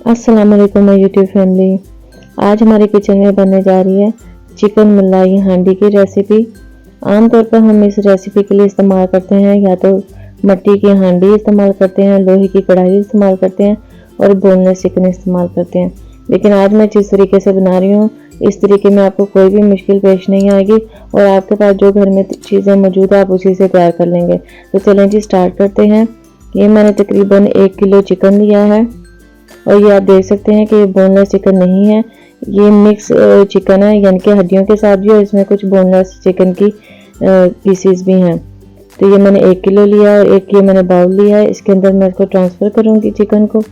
अस्सलाम वालेकुम my YouTube family. आज हमारे किचन में बनने जा रही है चिकन मलाई हांडी की रेसिपी। आमतौर पर हम इस रेसिपी के लिए इस्तेमाल करते हैं या तो मिट्टी की हांडी इस्तेमाल करते हैं, लोहे की कढ़ाई इस्तेमाल करते हैं और बोनलेस चिकन इस्तेमाल करते हैं। लेकिन आज मैं जिस तरीके से बना रही हूँ इस तरीके में आपको कोई भी मुश्किल पेश नहीं आएगी और आपके पास जो घर में चीज़ें मौजूद है आप उसी से तैयार कर लेंगे। तो चलें जी स्टार्ट करते हैं। ये मैंने तकरीबन 1 किलो चिकन लिया है और ये आप देख सकते हैं कि ये बोनलेस चिकन नहीं है, ये मिक्स चिकन है, यानी कि हड्डियों के साथ भी और इसमें कुछ बोनलेस चिकन की पीसीज भी हैं। तो ये मैंने 1 किलो लिया और एक ये मैंने बाउल लिया है, इसके अंदर मैं इसको ट्रांसफ़र करूँगी चिकन को।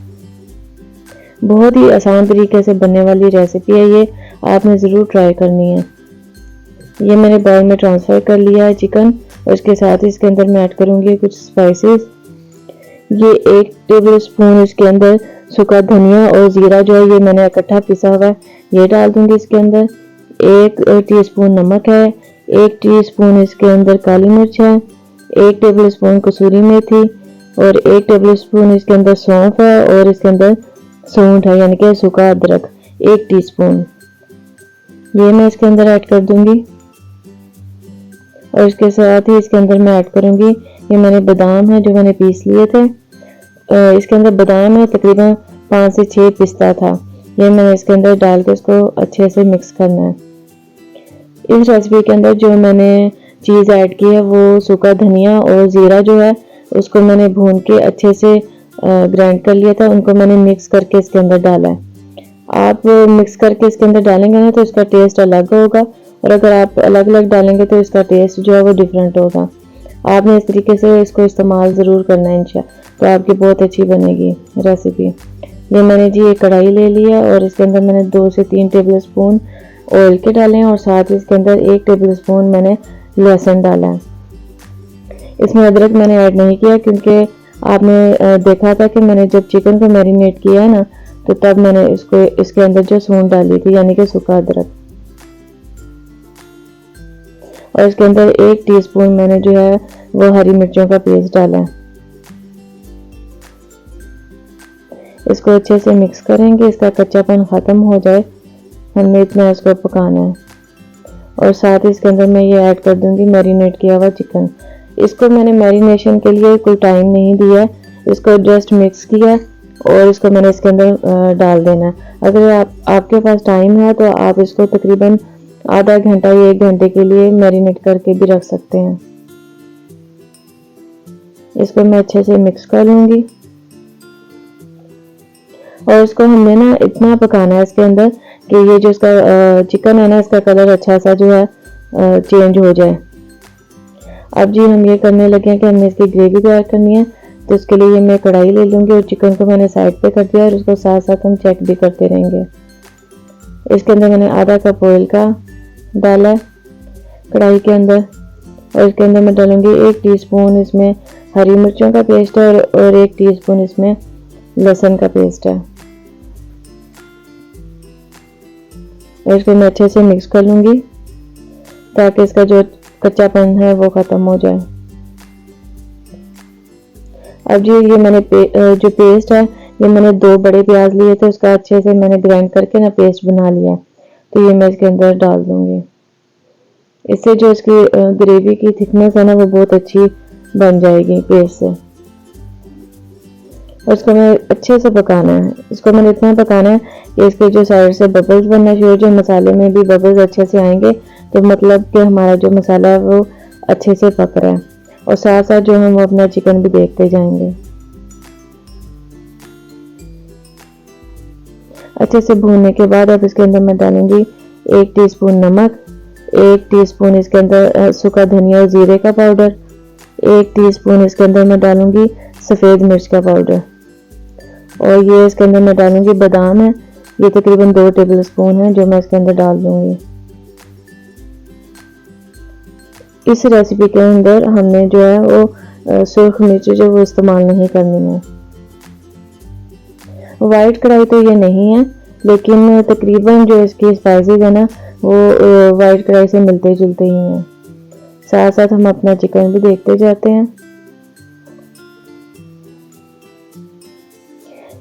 बहुत ही आसान तरीके से बनने वाली रेसिपी है ये, आपने ज़रूर ट्राई करनी है। ये मैंने बाउल में ट्रांसफ़र कर लिया है चिकन और इसके साथ ही इसके अंदर मैं ऐड करूँगी कुछ स्पाइसेस। ये 1 टेबल स्पून इसके अंदर सूखा धनिया और ज़ीरा जो है ये मैंने इकट्ठा पिसा हुआ है ये डाल दूंगी इसके अंदर। 1 टीस्पून नमक है, 1 टीस्पून इसके अंदर काली मिर्च है, 1 टेबल स्पून कसूरी मेथी और 1 टेबल स्पून इसके अंदर सौंफ है और इसके अंदर सूंठ है यानी कि सूखा अदरक 1 टीस्पून, ये मैं इसके अंदर ऐड कर दूंगी। और इसके साथ ही इसके अंदर मैं ऐड करूंगी ये मैंने बादाम है जो मैंने पीस लिए थे। इसके अंदर बादाम है तकरीबन 5 से 6 पिस्ता था, ये मैंने इसके अंदर डाल के इसको अच्छे से मिक्स करना है। इस रेसिपी के अंदर जो मैंने चीज़ ऐड की है वो सूखा धनिया और ज़ीरा जो है उसको मैंने भून के अच्छे से ग्राइंड कर लिया था, उनको मैंने मिक्स करके इसके अंदर डाला है। आप मिक्स करके इसके अंदर डालेंगे ना तो इसका टेस्ट अलग होगा और अगर आप अलग अलग डालेंगे तो इसका टेस्ट जो है वो डिफरेंट होगा। आपने इस तरीके से इसको इस्तेमाल ज़रूर करना है इंशाल्लाह, तो आपकी बहुत अच्छी बनेगी रेसिपी। ये मैंने जी एक कढ़ाई ले ली है और इसके अंदर मैंने 2 से 3 टेबल स्पून ऑयल के डाले हैं और साथ ही इसके अंदर 1 टेबल स्पून मैंने लहसुन डाला है। इसमें अदरक मैंने ऐड नहीं किया क्योंकि आपने देखा था कि मैंने जब चिकन को मैरिनेट किया है ना तो तब मैंने इसको इसके अंदर जो सूंठ डाली थी यानी कि सूखा अदरक। और इसके अंदर 1 टीस्पून मैंने जो है वो हरी मिर्चों का पेस्ट डाला है। इसको अच्छे से मिक्स करेंगे, इसका कच्चापन ख़त्म हो जाए, हमने इतना इसको पकाना है। और साथ ही इसके अंदर मैं ये ऐड कर दूंगी मैरिनेट किया हुआ चिकन। इसको मैंने मैरिनेशन के लिए कोई टाइम नहीं दिया, इसको जस्ट मिक्स किया और इसको मैंने इसके अंदर डाल देना है। अगर आपके पास टाइम है तो आप इसको तकरीबन आधा घंटा या 1 घंटे के लिए मैरिनेट करके भी रख सकते हैं। इसको मैं अच्छे से मिक्स कर लूँगी और इसको हमने ना इतना पकाना है इसके अंदर कि ये जो इसका चिकन है ना इसका कलर अच्छा सा जो है चेंज हो जाए। अब जी हम ये करने लगे हैं कि हमने इसकी ग्रेवी तैयार करनी है, तो इसके लिए ये मैं कढ़ाई ले लूँगी और चिकन को मैंने साइड पे कर दिया और उसको साथ साथ हम चेक भी करते रहेंगे। इसके अंदर मैंने आधा कप ऑयल का डाला है कढ़ाई के अंदर और इसके अंदर मैं डालूंगी 1 टीस्पून इसमें हरी मिर्चों का पेस्ट है और 1 टीस्पून इसमें लहसुन का पेस्ट है और इसको मैं अच्छे से मिक्स कर लूँगी ताकि इसका जो कच्चापन है वो ख़त्म हो जाए। अब जी ये मैंने जो पेस्ट है ये मैंने 2 बड़े प्याज लिए थे, उसका अच्छे से मैंने ग्राइंड करके ना पेस्ट बना लिया, तो ये मैं इसके अंदर डाल दूँगी। इससे जो इसकी ग्रेवी की थिकनेस है ना वो बहुत अच्छी बन जाएगी पेस्ट से। और इसको मैं अच्छे से पकाना है, इसको मैंने इतना पकाना है कि इसके जो साइड से बबल्स बनना शुरू हो जाए, मसाले में भी बबल्स अच्छे से आएंगे तो मतलब कि हमारा जो मसाला है वो अच्छे से पक रहा है और साथ साथ जो हम अपना चिकन भी देखते जाएंगे। अच्छे से भूनने के बाद अब इसके अंदर मैं डालूंगी 1 टीस्पून नमक, 1 टीस्पून इसके अंदर सूखा धनिया और जीरे का पाउडर, 1 टीस्पून इसके अंदर मैं डालूंगी सफ़ेद मिर्च का पाउडर और ये इसके अंदर मैं डालूंगी बादाम है, ये तकरीबन 2 टेबल स्पून है जो मैं इसके अंदर डाल दूंगी। इस रेसिपी के अंदर हमने जो है वो सुर्ख मिर्च जो वो इस्तेमाल नहीं करनी है। वाइट कढ़ाई तो ये नहीं है लेकिन तकरीबन जो इसकी स्पाइसेस है ना वो वाइट कढ़ाई से मिलते जुलते ही हैं। साथ साथ हम अपना चिकन भी देखते जाते हैं।